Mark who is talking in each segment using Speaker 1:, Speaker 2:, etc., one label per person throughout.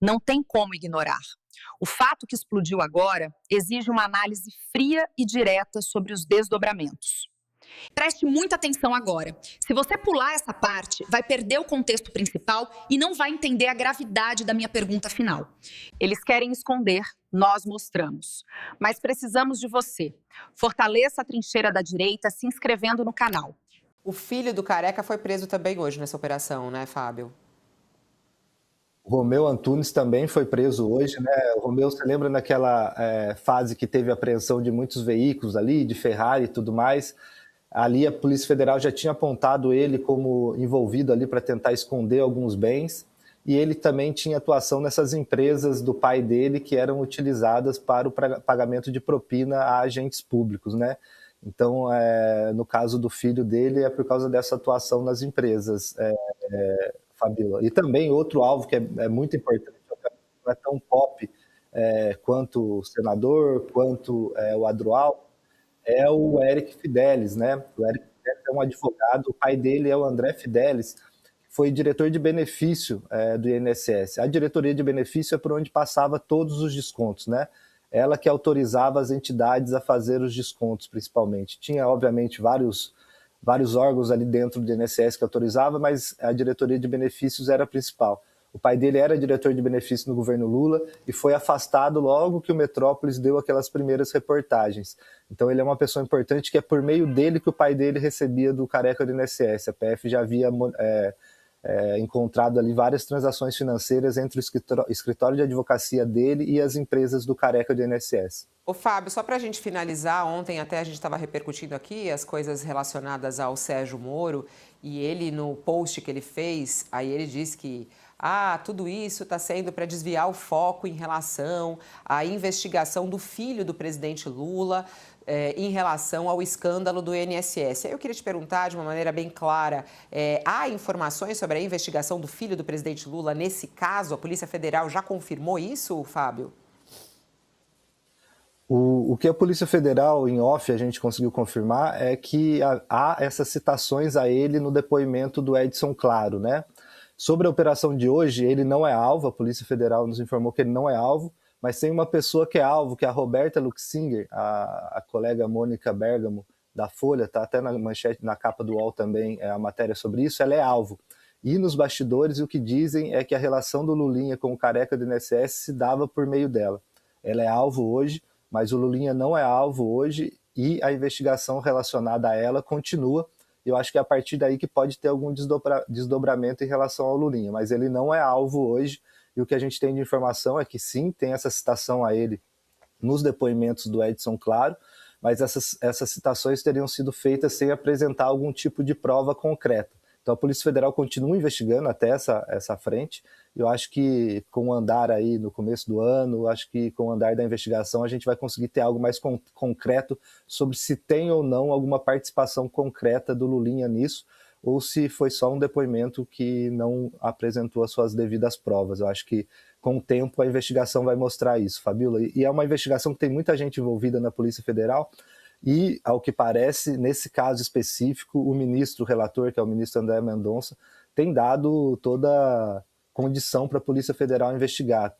Speaker 1: Não tem como ignorar. O fato que explodiu agora exige uma análise fria e direta sobre os desdobramentos. Preste muita atenção agora. Se você pular essa parte, vai perder o contexto principal e não vai entender a gravidade da minha pergunta final. Eles querem esconder, nós mostramos. Mas precisamos de você. Fortaleça a trincheira da direita se inscrevendo no canal.
Speaker 2: O filho do Careca foi preso também hoje nessa operação, né, Fábio?
Speaker 3: Romeu Antunes também foi preso hoje, né? O Romeu, você lembra naquela fase que teve apreensão de muitos veículos ali, de Ferrari e tudo mais? Ali a Polícia Federal já tinha apontado ele como envolvido ali para tentar esconder alguns bens, e ele também tinha atuação nessas empresas do pai dele que eram utilizadas para o pagamento de propina a agentes públicos, né? Então, no caso do filho dele, é por causa dessa atuação nas empresas, Fabíola. E também outro alvo que é muito importante, não é tão pop quanto o senador, quanto o Adroal, é o Eric Fidelis, né? O Eric Fidelis é um advogado, o pai dele é o André Fidelis, que foi diretor de benefício do INSS. A diretoria de benefício é por onde passava todos os descontos, né? Ela que autorizava as entidades a fazer os descontos, principalmente. Tinha, obviamente, vários órgãos ali dentro do INSS que autorizavam, mas a diretoria de benefícios era a principal. O pai dele era diretor de benefícios no governo Lula e foi afastado logo que o Metrópolis deu aquelas primeiras reportagens. Então ele é uma pessoa importante que é por meio dele que o pai dele recebia do Careca do INSS. A PF já havia encontrado ali várias transações financeiras entre o escritório de advocacia dele e as empresas do Careca do INSS.
Speaker 2: Ô, Fábio, só para a gente finalizar, ontem até a gente estava repercutindo aqui as coisas relacionadas ao Sérgio Moro, e ele, no post que ele fez, aí ele disse que tudo isso está sendo para desviar o foco em relação à investigação do filho do presidente Lula em relação ao escândalo do INSS. Aí eu queria te perguntar de uma maneira bem clara, há informações sobre a investigação do filho do presidente Lula nesse caso? A Polícia Federal já confirmou isso, Fábio?
Speaker 3: O que a Polícia Federal, em off, a gente conseguiu confirmar é que há essas citações a ele no depoimento do Edson Claro, né? Sobre a operação de hoje, ele não é alvo, a Polícia Federal nos informou que ele não é alvo, mas tem uma pessoa que é alvo, que é a Roberta Luxinger, a colega Mônica Bergamo, da Folha, está até na manchete, na capa do UOL também, a matéria sobre isso, ela é alvo. E nos bastidores, o que dizem é que a relação do Lulinha com o Careca do INSS se dava por meio dela. Ela é alvo hoje, mas o Lulinha não é alvo hoje e a investigação relacionada a ela continua. Eu acho que é a partir daí que pode ter algum desdobramento em relação ao Lulinha, mas ele não é alvo hoje, e o que a gente tem de informação é que sim, tem essa citação a ele nos depoimentos do Edson Claro, mas essas citações teriam sido feitas sem apresentar algum tipo de prova concreta. Então a Polícia Federal continua investigando até essa frente. Eu acho que com o andar aí no começo do ano, acho que com o andar da investigação a gente vai conseguir ter algo mais concreto sobre se tem ou não alguma participação concreta do Lulinha nisso, ou se foi só um depoimento que não apresentou as suas devidas provas. Eu acho que com o tempo a investigação vai mostrar isso, Fabíola. E é uma investigação que tem muita gente envolvida na Polícia Federal, e, ao que parece, nesse caso específico, o ministro relator, que é o ministro André Mendonça, tem dado toda condição para a Polícia Federal investigar.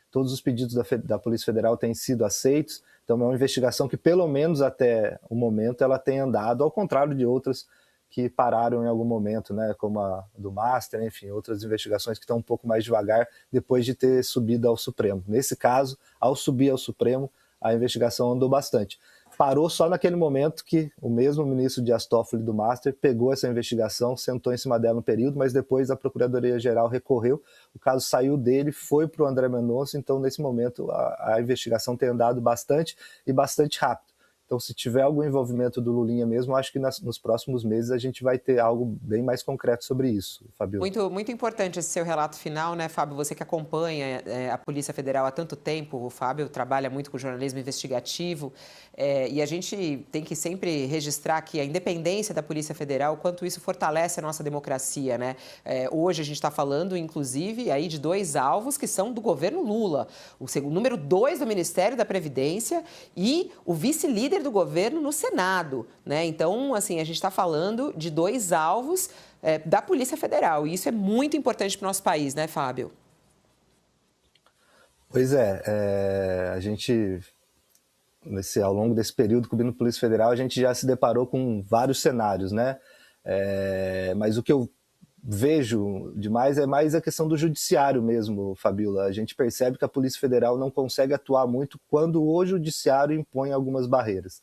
Speaker 3: Todos os pedidos da Polícia Federal têm sido aceitos, então é uma investigação que, pelo menos até o momento, ela tem andado, ao contrário de outras que pararam em algum momento, né, como a do Master, enfim, outras investigações que estão um pouco mais devagar depois de ter subido ao Supremo. Nesse caso, ao subir ao Supremo, a investigação andou bastante. Parou só naquele momento que o mesmo ministro Dias Toffoli do Master pegou essa investigação, sentou em cima dela no período, mas depois a Procuradoria-Geral recorreu, o caso saiu dele, foi para o André Mendonça, então nesse momento a investigação tem andado bastante e bastante rápido. Então, se tiver algum envolvimento do Lulinha mesmo, acho que nos próximos meses a gente vai ter algo bem mais concreto sobre isso, Fabio.
Speaker 2: Muito, muito importante esse seu relato final, né, Fábio? Você que acompanha a Polícia Federal há tanto tempo, o Fábio trabalha muito com jornalismo investigativo, e a gente tem que sempre registrar aqui a independência da Polícia Federal, o quanto isso fortalece a nossa democracia, né? Hoje a gente está falando, inclusive, aí de dois alvos que são do governo Lula, o número 2 do Ministério da Previdência e o vice-líder do governo no Senado, né? Então, assim, a gente está falando de dois alvos da Polícia Federal, e isso é muito importante para o nosso país, né, Fábio?
Speaker 3: Pois a gente, ao longo desse período cobrindo Polícia Federal, a gente já se deparou com vários cenários, né? Mas o que eu vejo demais é mais a questão do judiciário mesmo, Fabíola. A gente percebe que a Polícia Federal não consegue atuar muito quando o judiciário impõe algumas barreiras.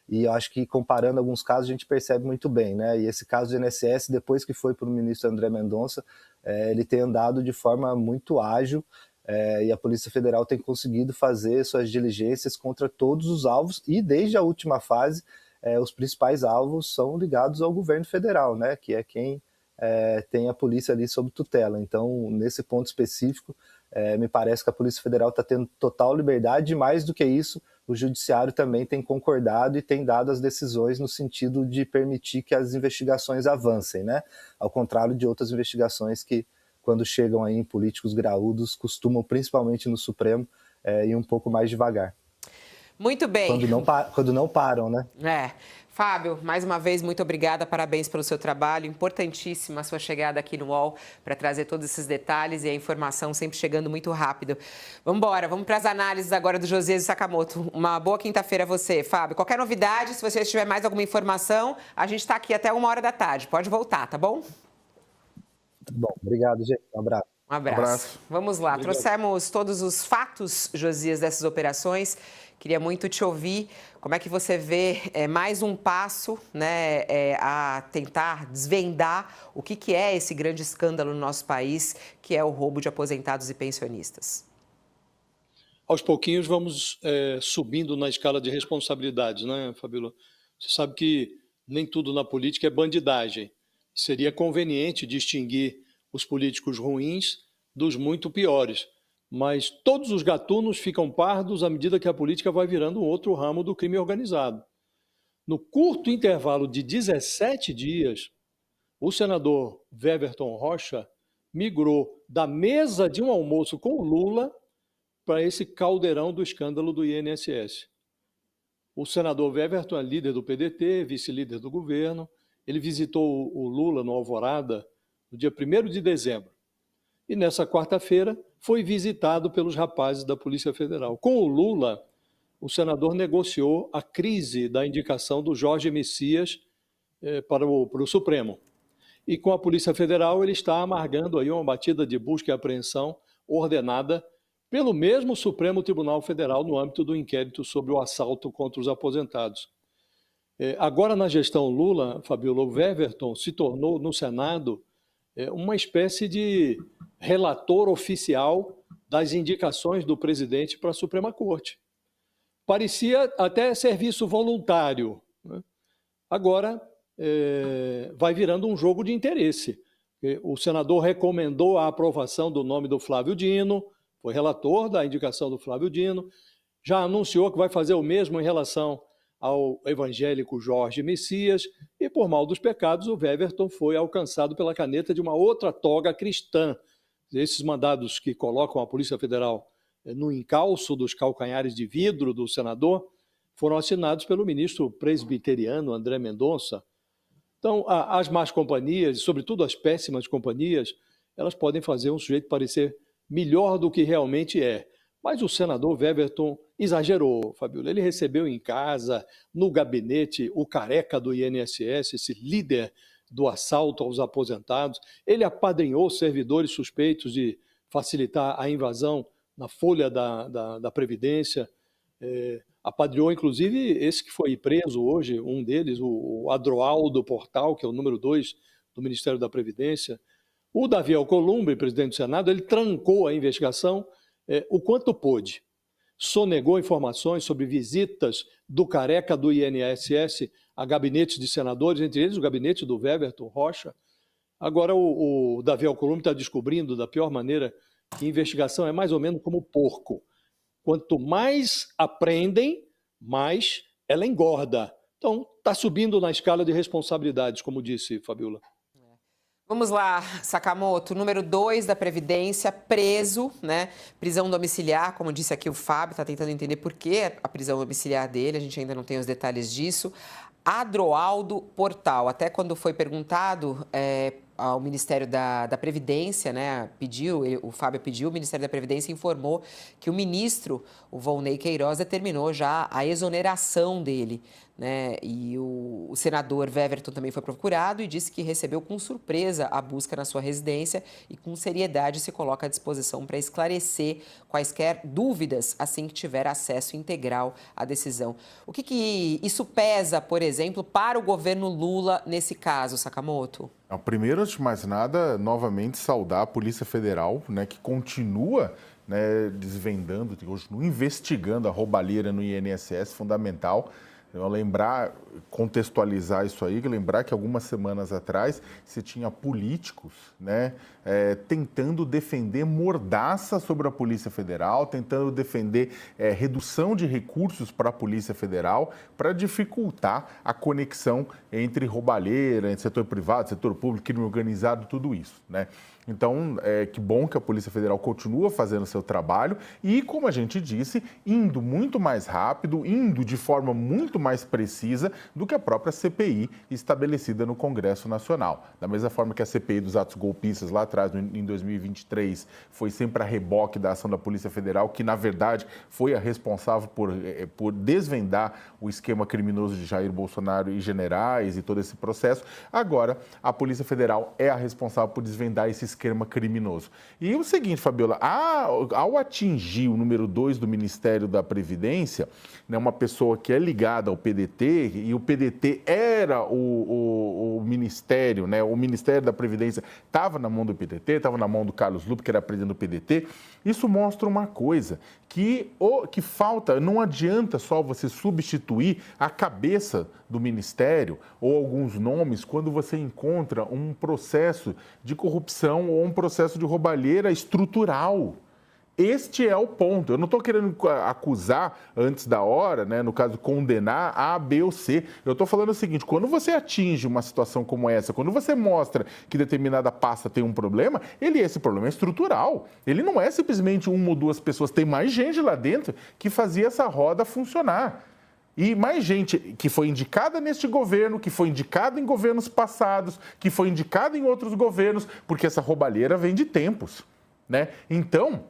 Speaker 3: E eu acho que, comparando alguns casos, a gente percebe muito bem, né? E esse caso do INSS, depois que foi para o ministro André Mendonça, ele tem andado de forma muito ágil, e a Polícia Federal tem conseguido fazer suas diligências contra todos os alvos, e desde a última fase, os principais alvos são ligados ao governo federal, né? Que é quem tem a polícia ali sob tutela. Então, nesse ponto específico, me parece que a Polícia Federal está tendo total liberdade, e mais do que isso, o Judiciário também tem concordado e tem dado as decisões no sentido de permitir que as investigações avancem, né? Ao contrário de outras investigações que, quando chegam aí em políticos graúdos, costumam, principalmente no Supremo, ir um pouco mais devagar.
Speaker 2: Muito bem.
Speaker 3: Quando não param, né?
Speaker 2: Fábio, mais uma vez, muito obrigada, parabéns pelo seu trabalho. Importantíssima a sua chegada aqui no UOL para trazer todos esses detalhes e a informação sempre chegando muito rápido. Vamos embora, vamos para as análises agora do Josias Sakamoto. Uma boa quinta-feira a você, Fábio. Qualquer novidade, se você tiver mais alguma informação, a gente está aqui até 13h. Pode voltar, tá bom?
Speaker 3: Tá bom, obrigado, gente. Um abraço.
Speaker 2: Um abraço. Vamos lá, obrigado. Trouxemos todos os fatos, Josias, dessas operações. Queria muito te ouvir. Como é que você vê mais um passo, né, a tentar desvendar o que é esse grande escândalo no nosso país, que é o roubo de aposentados e pensionistas?
Speaker 4: Aos pouquinhos vamos subindo na escala de responsabilidades, né, Fabíola? Você sabe que nem tudo na política é bandidagem. Seria conveniente distinguir os políticos ruins dos muito piores. Mas todos os gatunos ficam pardos à medida que a política vai virando um outro ramo do crime organizado. No curto intervalo de 17 dias, o senador Weverton Rocha migrou da mesa de um almoço com o Lula para esse caldeirão do escândalo do INSS. O senador Weverton é líder do PDT, vice-líder do governo. Ele visitou o Lula no Alvorada no dia 1º de dezembro. E nessa quarta-feira foi visitado pelos rapazes da Polícia Federal. Com o Lula, o senador negociou a crise da indicação do Jorge Messias para o Supremo. E com a Polícia Federal ele está amargando aí uma batida de busca e apreensão ordenada pelo mesmo Supremo Tribunal Federal no âmbito do inquérito sobre o assalto contra os aposentados. Agora, na gestão Lula, Fabíola, o Weverton se tornou no Senado uma espécie de relator oficial das indicações do presidente para a Suprema Corte. Parecia até serviço voluntário, né? Agora vai virando um jogo de interesse. O senador recomendou a aprovação do nome do Flávio Dino, foi relator da indicação do Flávio Dino, já anunciou que vai fazer o mesmo em relação ao evangélico Jorge Messias, e por mal dos pecados o Weverton foi alcançado pela caneta de uma outra toga cristã. Esses mandados que colocam a Polícia Federal no encalço dos calcanhares de vidro do senador foram assinados pelo ministro presbiteriano André Mendonça. Então, as más companhias, e sobretudo as péssimas companhias, elas podem fazer um sujeito parecer melhor do que realmente é. Mas o senador Weverton exagerou, Fabíola. Ele recebeu em casa, no gabinete, o careca do INSS, esse líder do assalto aos aposentados. Ele apadrinhou servidores suspeitos de facilitar a invasão na folha da Previdência. Apadrinhou, inclusive, esse que foi preso hoje, um deles, o Adroaldo Portal, que é o número 2 do Ministério da Previdência. O Davi Alcolumbre, presidente do Senado, ele trancou a investigação o quanto pôde. Sonegou informações sobre visitas do careca do INSS a gabinetes de senadores, entre eles o gabinete do Weverton Rocha. Agora o Davi Alcolumbre está descobrindo da pior maneira que investigação é mais ou menos como porco. Quanto mais aprendem, mais ela engorda. Então, está subindo na escala de responsabilidades, como disse Fabíola.
Speaker 2: Vamos lá, Sakamoto, número 2 da Previdência, preso, né? Prisão domiciliar, como disse aqui o Fábio, está tentando entender por que a prisão domiciliar dele, a gente ainda não tem os detalhes disso. Adroaldo Portal, até quando foi perguntado ao Ministério da Previdência, né, o Fábio pediu, o Ministério da Previdência informou que o ministro, o Volney Queiroz, determinou já a exoneração dele, né, e o senador Weverton também foi procurado e disse que recebeu com surpresa a busca na sua residência e com seriedade se coloca à disposição para esclarecer quaisquer dúvidas assim que tiver acesso integral à decisão. O que isso pesa, por exemplo, para o governo Lula nesse caso, Sakamoto?
Speaker 5: Primeiro, antes de mais nada, novamente saudar a Polícia Federal, né, que continua, né, desvendando, continua investigando a roubalheira no INSS, fundamental. Lembrar, contextualizar isso aí, lembrar que algumas semanas atrás você tinha políticos, né, tentando defender mordaça sobre a Polícia Federal, tentando defender redução de recursos para a Polícia Federal para dificultar a conexão entre roubalheira, entre setor privado, setor público, crime organizado, tudo isso, né? Então, que bom que a Polícia Federal continua fazendo o seu trabalho e, como a gente disse, indo muito mais rápido, indo de forma muito mais precisa do que a própria CPI estabelecida no Congresso Nacional. Da mesma forma que a CPI dos atos golpistas lá atrás, em 2023, foi sempre a reboque da ação da Polícia Federal, que, na verdade, foi a responsável por desvendar o esquema criminoso de Jair Bolsonaro e generais e todo esse processo. Agora, a Polícia Federal é a responsável por desvendar esse esquema criminoso. E o seguinte, Fabiola, ao atingir o número 2 do Ministério da Previdência, né, uma pessoa que é ligada ao PDT, e o PDT era o Ministério, né, o Ministério da Previdência estava na mão do PDT, estava na mão do Carlos Lupe, que era presidente do PDT, isso mostra uma coisa, que falta, não adianta só você substituir a cabeça do Ministério ou alguns nomes quando você encontra um processo de corrupção ou um processo de roubalheira estrutural. Este é o ponto. Eu não estou querendo acusar antes da hora, né, no caso, condenar A, B ou C. Eu estou falando o seguinte, quando você atinge uma situação como essa, quando você mostra que determinada pasta tem um problema, esse problema é estrutural. Ele não é simplesmente uma ou duas pessoas, tem mais gente lá dentro que fazia essa roda funcionar. E mais gente que foi indicada neste governo, que foi indicada em governos passados, que foi indicada em outros governos, porque essa roubalheira vem de tempos, né? Então,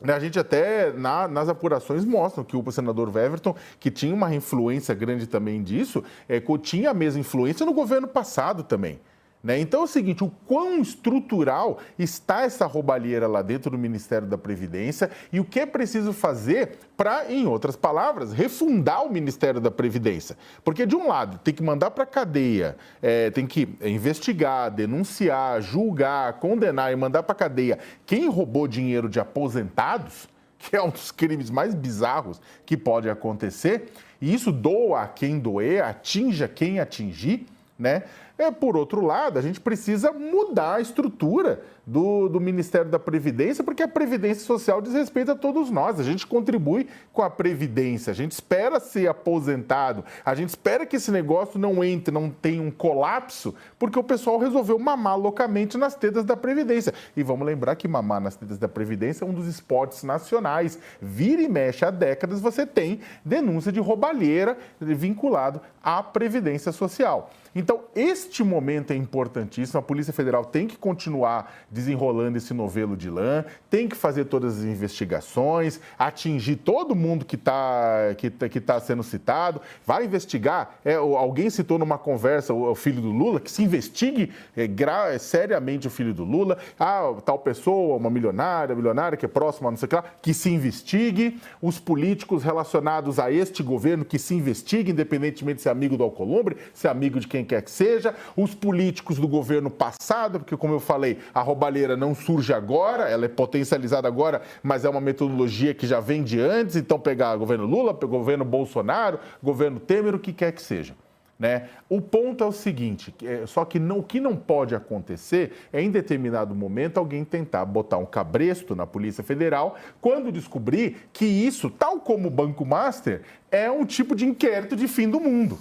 Speaker 5: a gente até, nas apurações, mostram que o senador Weverton, que tinha uma influência grande também disso, tinha a mesma influência no governo passado também. Né? Então é o seguinte, o quão estrutural está essa roubalheira lá dentro do Ministério da Previdência e o que é preciso fazer para, em outras palavras, refundar o Ministério da Previdência. Porque, de um lado, tem que mandar para a cadeia, tem que investigar, denunciar, julgar, condenar e mandar para a cadeia quem roubou dinheiro de aposentados, que é um dos crimes mais bizarros que pode acontecer, e isso doa a quem doer, atinja quem atingir, né? Por outro lado, a gente precisa mudar a estrutura do Ministério da Previdência, porque a Previdência Social diz respeito a todos nós. A gente contribui com a Previdência, a gente espera ser aposentado, a gente espera que esse negócio não tenha um colapso, porque o pessoal resolveu mamar loucamente nas tetas da Previdência. E vamos lembrar que mamar nas tetas da Previdência é um dos esportes nacionais. Vira e mexe há décadas, você tem denúncia de roubalheira vinculado à Previdência Social. Então, este momento é importantíssimo, a Polícia Federal tem que continuar desenrolando esse novelo de lã, tem que fazer todas as investigações, atingir todo mundo que tá sendo citado, vai investigar. Alguém citou numa conversa o filho do Lula, que se investigue seriamente o filho do Lula, tal pessoa, uma milionária que é próxima, não sei o que lá, que se investigue, os políticos relacionados a este governo que se investiguem, independentemente de ser amigo do Alcolumbre, se é amigo de quem quer que seja, os políticos do governo passado, porque, como eu falei, a roubalheira não surge agora, ela é potencializada agora, mas é uma metodologia que já vem de antes, então pegar governo Lula, governo Bolsonaro, governo Temer, o que quer que seja. Né? O ponto é o seguinte, só que o que não pode acontecer é, em determinado momento, alguém tentar botar um cabresto na Polícia Federal quando descobrir que isso, tal como o Banco Master, é um tipo de inquérito de fim do mundo.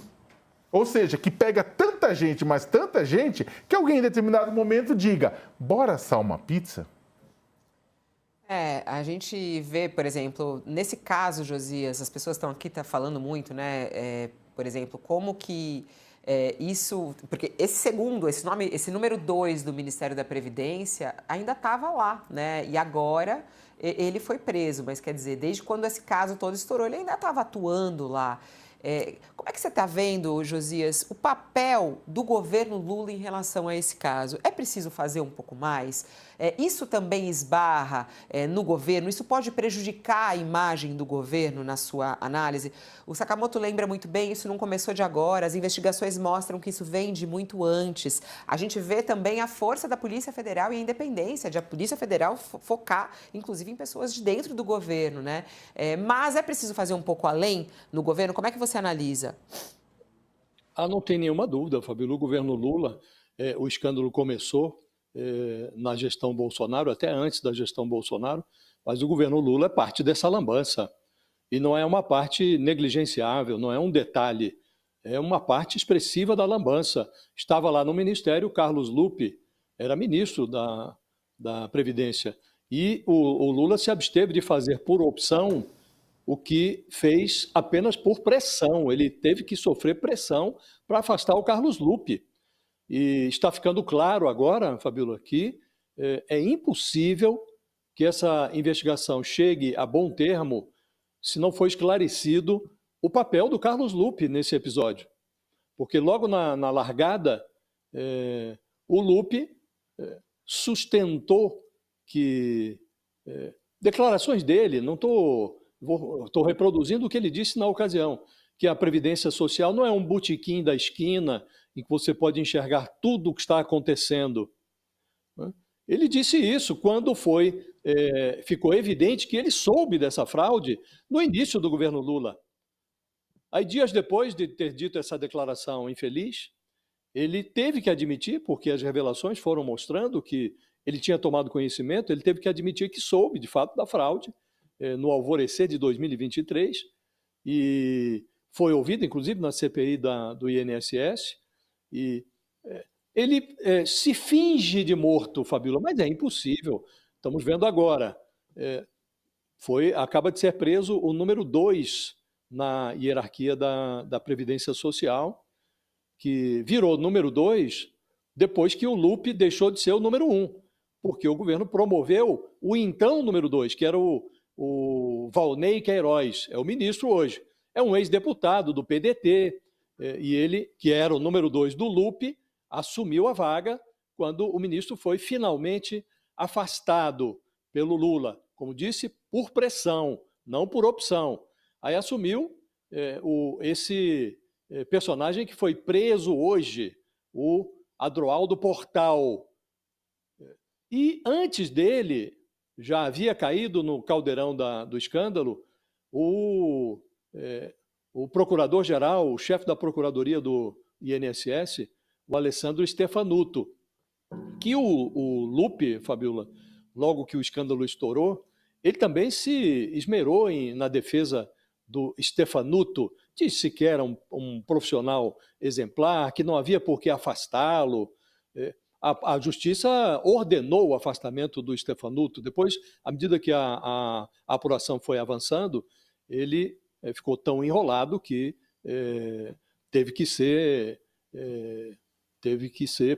Speaker 5: Ou seja, que pega tanta gente, mas tanta gente, que alguém em determinado momento diga, bora assar uma pizza?
Speaker 2: A gente vê, por exemplo, nesse caso, Josias, as pessoas estão aqui falando muito, né? Por exemplo, como que Isso, porque esse número 2 do Ministério da Previdência ainda estava lá, né? E agora ele foi preso, mas quer dizer, desde quando esse caso todo estourou, ele ainda estava atuando lá. Como é que você está vendo, Josias, o papel do governo Lula em relação a esse caso? É preciso fazer um pouco mais? Isso também esbarra no governo? Isso pode prejudicar a imagem do governo na sua análise? O Sakamoto lembra muito bem, isso não começou de agora, as investigações mostram que isso vem de muito antes. A gente vê também a força da Polícia Federal e a independência de a Polícia Federal focar, inclusive, em pessoas de dentro do governo, né? Mas é preciso fazer um pouco além no governo? Como é que você analisa?
Speaker 4: Não tem nenhuma dúvida, Fabíola. O governo Lula, o escândalo começou na gestão Bolsonaro, até antes da gestão Bolsonaro, mas o governo Lula é parte dessa lambança. E não é uma parte negligenciável, não é um detalhe, é uma parte expressiva da lambança. Estava lá no ministério, Carlos Lupe era ministro da Previdência, e o Lula se absteve de fazer por opção o que fez apenas por pressão. Ele teve que sofrer pressão para afastar o Carlos Lupe. E está ficando claro agora, Fabíola, que é impossível que essa investigação chegue a bom termo se não for esclarecido o papel do Carlos Lupe nesse episódio. Porque logo na largada, o Lupe sustentou que declarações dele, não estou reproduzindo o que ele disse na ocasião, que a Previdência Social não é um botequim da esquina em que você pode enxergar tudo o que está acontecendo. Ele disse isso quando ficou evidente que ele soube dessa fraude no início do governo Lula. Aí, dias depois de ter dito essa declaração infeliz, ele teve que admitir, porque as revelações foram mostrando que ele tinha tomado conhecimento, ele teve que admitir que soube, de fato, da fraude, no alvorecer de 2023, e foi ouvido, inclusive, na CPI do INSS, e ele se finge de morto, Fabíola, mas é impossível. Estamos vendo agora. Acaba de ser preso o número 2 na hierarquia da Previdência Social, que virou número 2 depois que o Lupe deixou de ser o número 1, porque o governo promoveu o então número 2, que era o Valnei Queiroz, é o ministro hoje. É um ex-deputado do PDT, e ele, que era o número 2 do Lupe, assumiu a vaga quando o ministro foi finalmente afastado pelo Lula. Como disse, por pressão, não por opção. Aí assumiu esse personagem que foi preso hoje, o Adroaldo Portal. E antes dele, já havia caído no caldeirão do escândalo o procurador-geral, o chefe da Procuradoria do INSS, o Alessandro Stefanuto, que o Lupe, Fabíola, logo que o escândalo estourou, ele também se esmerou na defesa do Stefanuto, disse que era um profissional exemplar, que não havia por que afastá-lo. A Justiça ordenou o afastamento do Stefanuto. Depois, à medida que a apuração foi avançando, ele ficou tão enrolado que teve que ser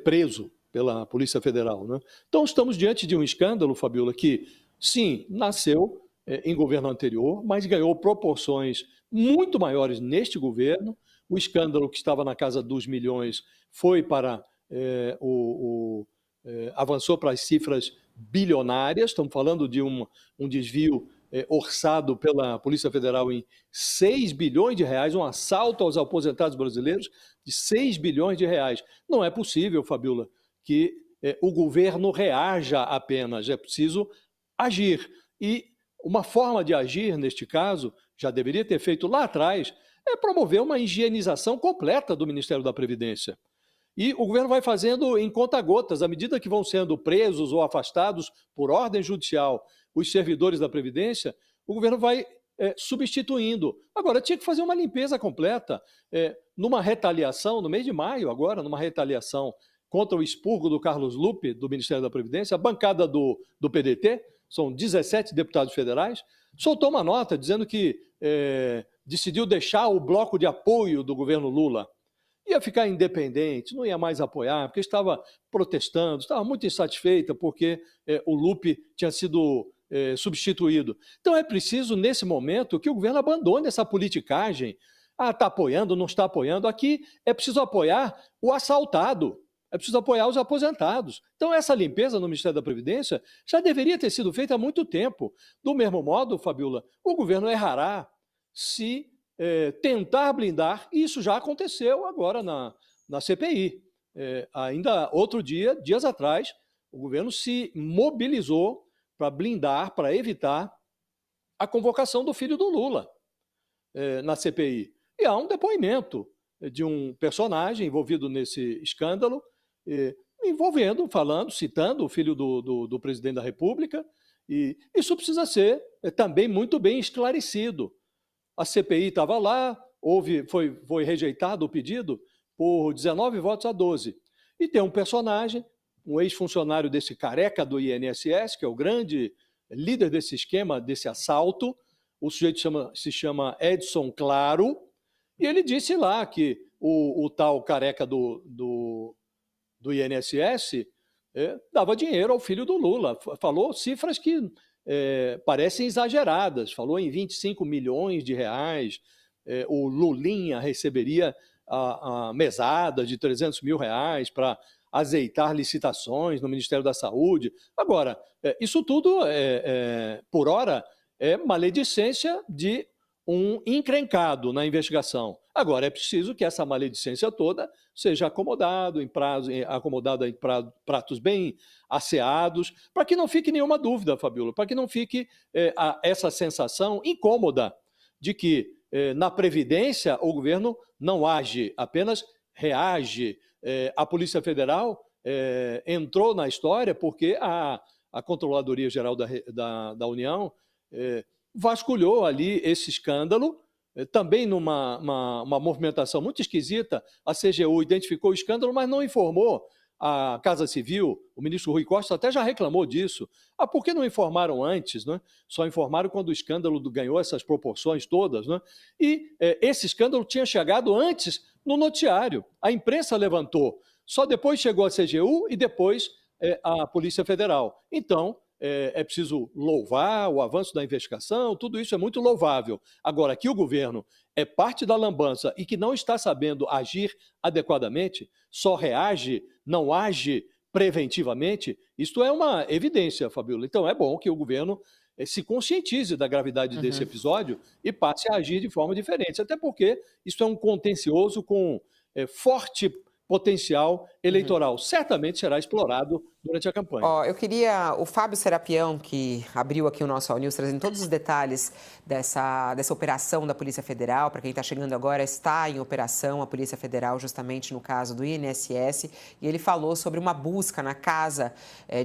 Speaker 4: preso pela Polícia Federal, né? Então, estamos diante de um escândalo, Fabíola, que, sim, nasceu em governo anterior, mas ganhou proporções muito maiores neste governo. O escândalo que estava na casa dos milhões foi para avançou para as cifras bilionárias. Estamos falando de um desvio orçado pela Polícia Federal em 6 bilhões de reais, um assalto aos aposentados brasileiros de 6 bilhões de reais. Não é possível, Fabíola, que o governo reaja apenas, é preciso agir. E uma forma de agir, neste caso, já deveria ter feito lá atrás, é promover uma higienização completa do Ministério da Previdência. E o governo vai fazendo em conta-gotas, à medida que vão sendo presos ou afastados por ordem judicial os servidores da Previdência, o governo vai substituindo. Agora, tinha que fazer uma limpeza completa. Numa retaliação, no mês de maio agora, numa retaliação contra o expurgo do Carlos Lupe, do Ministério da Previdência, a bancada do PDT, são 17 deputados federais, soltou uma nota dizendo que decidiu deixar o bloco de apoio do governo Lula. ia ficar independente, não ia mais apoiar, porque estava protestando, estava muito insatisfeita porque o Lupe tinha sido substituído. Então é preciso, nesse momento, que o governo abandone essa politicagem. Ah, está apoiando, não está apoiando. Aqui é preciso apoiar o assaltado, é preciso apoiar os aposentados. Então essa limpeza no Ministério da Previdência já deveria ter sido feita há muito tempo. Do mesmo modo, Fabiola, o governo errará se tentar blindar, e isso já aconteceu agora na CPI. Ainda outro dia, dias atrás, o governo se mobilizou para blindar, para evitar a convocação do filho do Lula na CPI. E há um depoimento de um personagem envolvido nesse escândalo, citando o filho do presidente da República, e isso precisa ser também muito bem esclarecido. A CPI estava lá, foi rejeitado o pedido por 19 votos a 12. E tem um personagem, um ex-funcionário desse careca do INSS, que é o grande líder desse esquema, desse assalto. O sujeito se chama Edson Claro, e ele disse lá que o tal careca do INSS dava dinheiro ao filho do Lula. Falou cifras que parecem exageradas, falou em 25 milhões de reais, o Lulinha receberia a mesada de 300 mil reais para azeitar licitações no Ministério da Saúde. Agora, isso tudo, por hora, é maledicência de um encrencado na investigação. Agora, é preciso que essa maledicência toda seja acomodada em pratos bem asseados, para que não fique nenhuma dúvida, Fabiola, para que não fique essa sensação incômoda de que na Previdência o governo não age, apenas reage. A Polícia Federal entrou na história porque a Controladoria Geral da União vasculhou ali esse escândalo, também numa movimentação muito esquisita. A CGU identificou o escândalo, mas não informou a Casa Civil. O ministro Rui Costa até já reclamou disso. Por que não informaram antes? Né? Só informaram quando o escândalo ganhou essas proporções todas. Né? E esse escândalo tinha chegado antes no noticiário. A imprensa levantou. Só depois chegou a CGU e depois a Polícia Federal. Então, é preciso louvar o avanço da investigação, tudo isso é muito louvável. Agora, que o governo é parte da lambança e que não está sabendo agir adequadamente, só reage, não age preventivamente, isto é uma evidência, Fabiola. Então, é bom que o governo se conscientize da gravidade desse episódio e passe a agir de forma diferente, até porque isso é um contencioso com forte potencial eleitoral. Certamente será explorado durante a campanha.
Speaker 2: Eu queria... O Fábio Serapião, que abriu aqui o nosso All News, trazendo todos os detalhes dessa operação da Polícia Federal. Para quem está chegando agora, está em operação a Polícia Federal, justamente no caso do INSS. E ele falou sobre uma busca na casa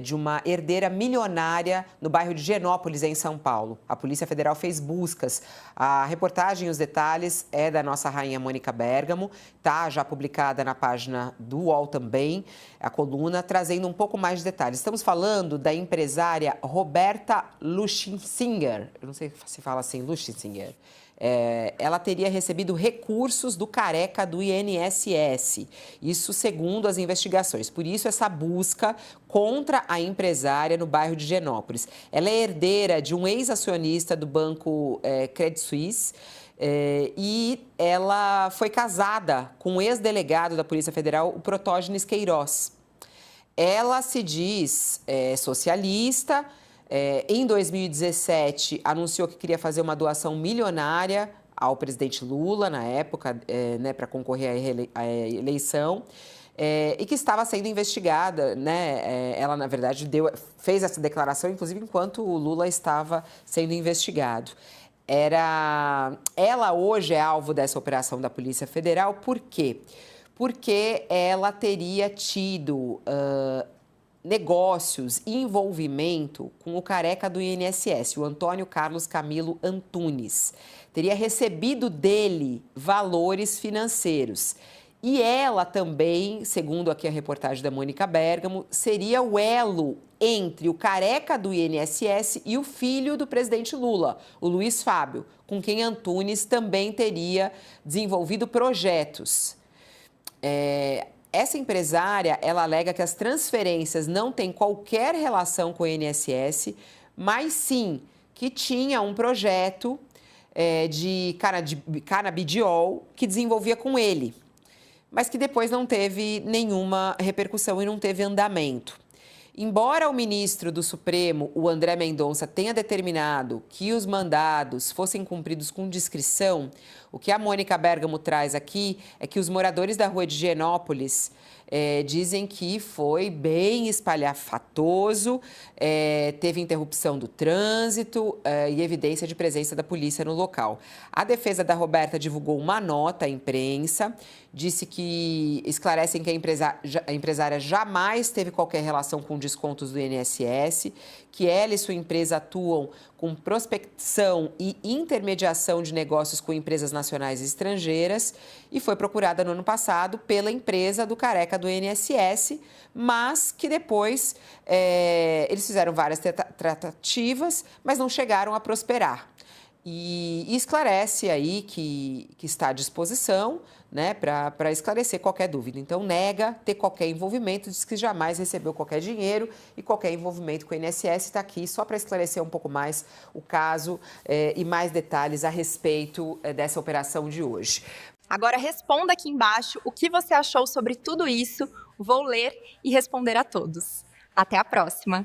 Speaker 2: de uma herdeira milionária no bairro de Genópolis, em São Paulo. A Polícia Federal fez buscas. A reportagem e os detalhes é da nossa rainha Mônica Bergamo. Está já publicada na página do UOL também, a coluna, trazendo um pouco mais de detalhes. Estamos falando da empresária Roberta Luschinsinger. Eu não sei se fala assim, Luschinsinger. Ela teria recebido recursos do careca do INSS. Isso segundo as investigações. Por isso, essa busca contra a empresária no bairro de Genópolis. Ela é herdeira de um ex-acionista do banco Credit Suisse. E ela foi casada com o ex-delegado da Polícia Federal, o Protógenes Queiroz. Ela se diz socialista. Em 2017, anunciou que queria fazer uma doação milionária ao presidente Lula, na época, para concorrer à eleição. E que estava sendo investigada, né? Ela, na verdade, fez essa declaração, inclusive, enquanto o Lula estava sendo investigado. Ela hoje é alvo dessa operação da Polícia Federal. Por quê? Porque ela teria tido negócios e envolvimento com o careca do INSS, o Antônio Carlos Camilo Antunes. Teria recebido dele valores financeiros. E ela também, segundo aqui a reportagem da Mônica Bergamo, seria o elo entre o careca do INSS e o filho do presidente Lula, o Luiz Fábio, com quem Antunes também teria desenvolvido projetos. Essa empresária, ela alega que as transferências não têm qualquer relação com o INSS, mas sim que tinha um projeto de canabidiol que desenvolvia com ele, mas que depois não teve nenhuma repercussão e não teve andamento. Embora o ministro do Supremo, o André Mendonça, tenha determinado que os mandados fossem cumpridos com discrição, o que a Mônica Bergamo traz aqui é que os moradores da rua de Higienópolis dizem que foi bem espalhafatoso, teve interrupção do trânsito e evidência de presença da polícia no local. A defesa da Roberta divulgou uma nota à imprensa, disse que esclarecem que a empresária jamais teve qualquer relação com descontos do INSS, que ela e sua empresa atuam com prospecção e intermediação de negócios com empresas nacionais e estrangeiras e foi procurada no ano passado pela empresa do careca do INSS, mas que depois eles fizeram várias tratativas, mas não chegaram a prosperar. E esclarece aí que está à disposição, né, para esclarecer qualquer dúvida. Então, nega ter qualquer envolvimento, diz que jamais recebeu qualquer dinheiro e qualquer envolvimento com o INSS. Está aqui só para esclarecer um pouco mais o caso e mais detalhes a respeito dessa operação de hoje.
Speaker 6: Agora responda aqui embaixo o que você achou sobre tudo isso. Vou ler e responder a todos. Até a próxima!